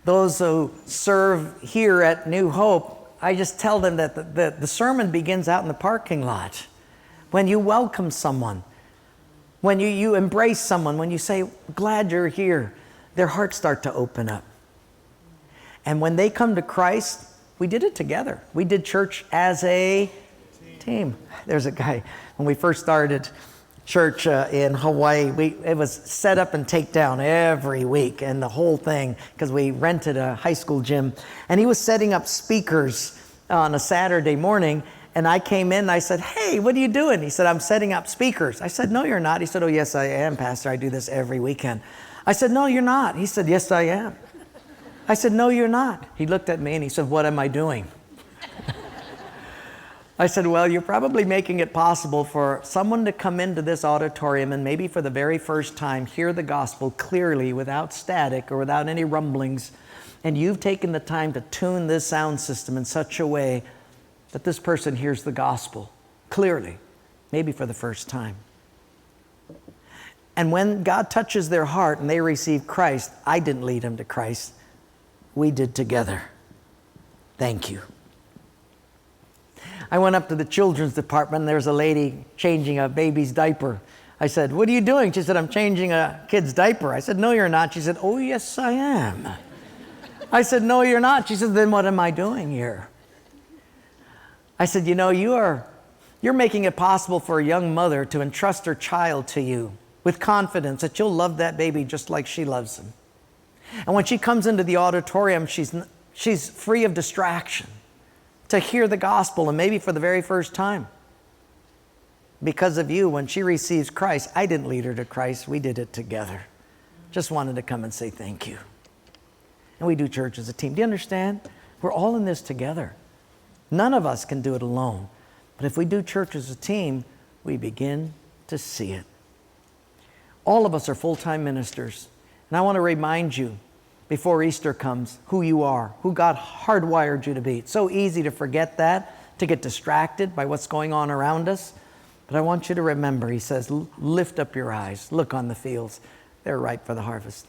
Those who serve here at New Hope, I just tell them that the sermon begins out in the parking lot. When you welcome someone, when you embrace someone, when you say, glad you're here, their hearts start to open up. And when they come to Christ, we did it together. We did church as a team. There's a guy, when we first started church in Hawaii, it was set up and take down every week, and the whole thing, because we rented a high school gym, and he was setting up speakers on a Saturday morning, and I came in and I said, hey, what are you doing? He said, I'm setting up speakers. I said, no, you're not. He said, oh, yes, I am, Pastor. I do this every weekend. I said, no, you're not. He said, yes, I am. I said, no, you're not. He looked at me and he said, what am I doing? I said, well, you're probably making it possible for someone to come into this auditorium and maybe for the very first time hear the gospel clearly without static or without any rumblings. And you've taken the time to tune this sound system in such a way that this person hears the gospel clearly, maybe for the first time. And when God touches their heart and they receive Christ, I didn't lead them to Christ. We did together. Thank you. I went up to the children's department, and there's a lady changing a baby's diaper. I said, what are you doing? She said, I'm changing a kid's diaper. I said, no, you're not. She said, oh, yes, I am. I said, no, you're not. She said, then what am I doing here? I said, you know, you're making it possible for a young mother to entrust her child to you with confidence that you'll love that baby just like she loves him. And when she comes into the auditorium, she's free of distraction to hear the gospel, and maybe for the very first time. Because of you, when she receives Christ, I didn't lead her to Christ. We did it together. Just wanted to come and say thank you. And we do church as a team. Do you understand? We're all in this together. None of us can do it alone. But if we do church as a team, we begin to see it. All of us are full-time ministers. And I want to remind you, before Easter comes, who you are, who God hardwired you to be. It's so easy to forget that, to get distracted by what's going on around us. But I want you to remember, he says, lift up your eyes, look on the fields. They're ripe for the harvest.